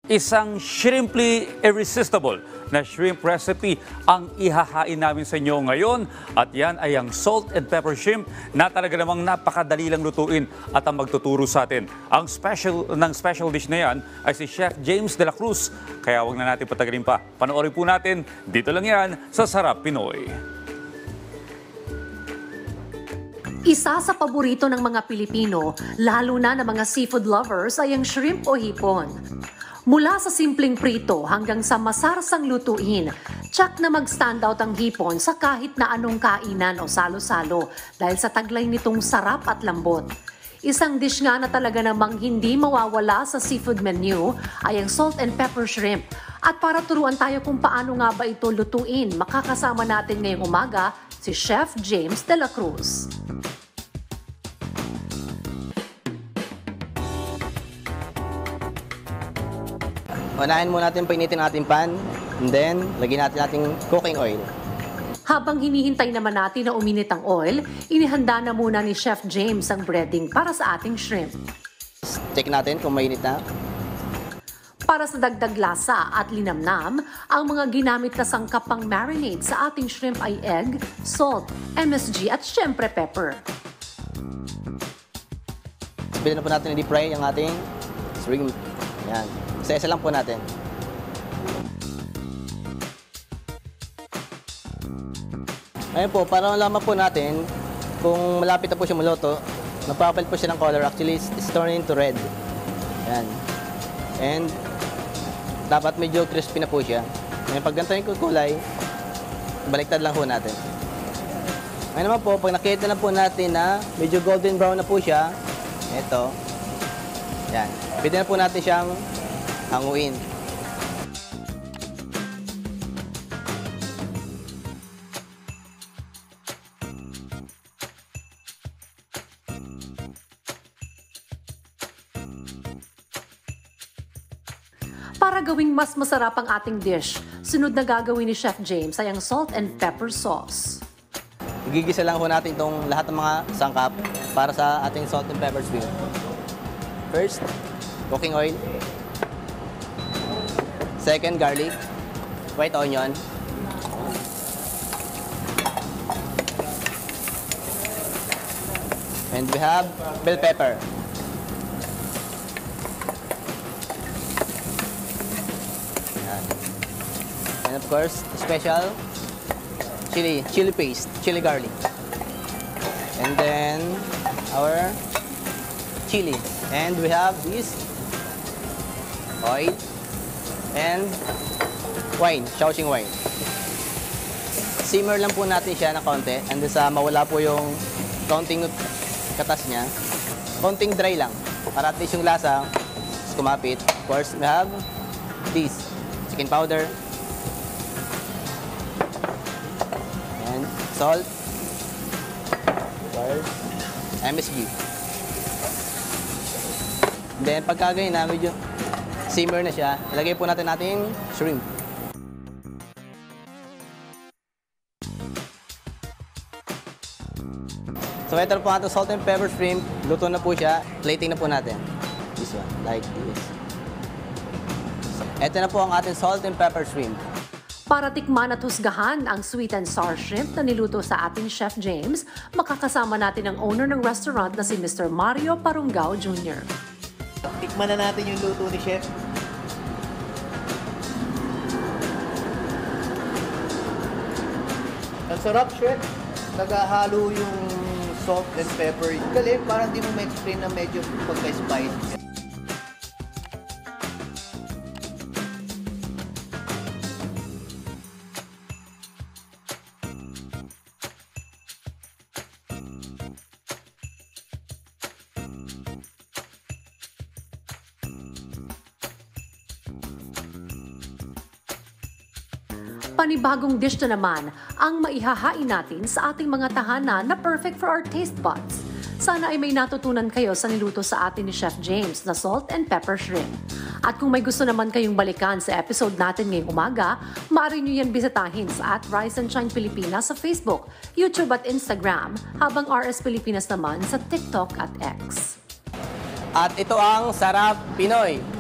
Isang shrimply irresistible na shrimp recipe ang ihahain namin sa inyo ngayon. At yan ay ang salt and pepper shrimp na talaga namang napakadali lang lutuin at ang magtuturo sa atin. Ang special dish na yan ay si Chef James de la Cruz. Kaya wag na natin patagalin pa. Panoorin po natin dito lang yan sa Sarap Pinoy. Isa sa paborito ng mga Pilipino, lalo na ng mga seafood lovers, ay ang shrimp o hipon. Mula sa simpleng prito hanggang sa masarsang lutuin, tsak na mag-stand out ang hipon sa kahit na anong kainan o salo-salo dahil sa taglay nitong sarap at lambot. Isang dish nga na talaga namang hindi mawawala sa seafood menu ay ang salt and pepper shrimp. At para turuan tayo kung paano nga ba ito lutuin, makakasama natin ngayong umaga si Chef James de la Cruz. Unahin muna natin painitin ating pan, and then lagyan natin ating cooking oil. Habang hinihintay naman natin na uminit ang oil, inihanda na muna ni Chef James ang breading para sa ating shrimp. Check natin kung mainit na. Para sa dagdag lasa at linamnam, ang mga ginamit na sangkap pang marinade sa ating shrimp ay egg, salt, MSG at syempre pepper. Bilhin na po natin i-deep fry ang ating shrimp. Yan. Isa-isa lang po natin. Ayun po, para malaman po natin kung malapit na po siya maluto, napapal po siya ng color. Actually, it's turning into red. Yan. And dapat medyo crispy na po siya. Ngayon, pag ganito yung kulay, baliktad lang po natin. Ngayon naman po, pag nakita na po natin na medyo golden brown na po siya, ito, yan. Pwede na po natin siyang hanguin. Para gawing mas masarap ang ating dish, sunod na gagawin ni Chef James ay ang salt and pepper sauce. Igigisa lang po natin itong lahat ng mga sangkap para sa ating salt and pepper shrimp. First, cooking oil. Second, garlic, white onion, and we have bell pepper. And of course, special chili paste, chili garlic. And then our chili. And we have this oil and wine, Shaoxing wine. Simmer lang po natin siya na konti. And sa mawala po yung konting katas niya. Konting dry lang. Para at least yung lasa kumapit. Of course, we have this chicken powder. And salt. Of course, MSG. Then pagka ganyan na medyo simmer na siya, ilagay po natin ating shrimp. So ito na po ating salt and pepper shrimp. Luto na po siya. Plating na po natin. This one, like this. So, ito na po ang ating salt and pepper shrimp. Para tikman at husgahan ang sweet and sour shrimp na niluto sa ating Chef James, makakasama natin ang owner ng restaurant na si Mr. Mario Parungao Jr. Tikman na natin yung luto ni Chef. Ang sarap, Chef. Naghahalo yung salt and pepper. Galing, parang di mo ma-explain na medyo pagka-spicy. Panibagong dish na naman ang maihahain natin sa ating mga tahanan na perfect for our taste buds. Sana ay may natutunan kayo sa niluto sa atin ni Chef James na salt and pepper shrimp. At kung may gusto naman kayong balikan sa episode natin ngayong umaga, maaari nyo yan bisitahin sa @Rise and Shine Pilipinas sa Facebook, YouTube at Instagram, habang RS Pilipinas naman sa TikTok at X. At ito ang Sarap Pinoy.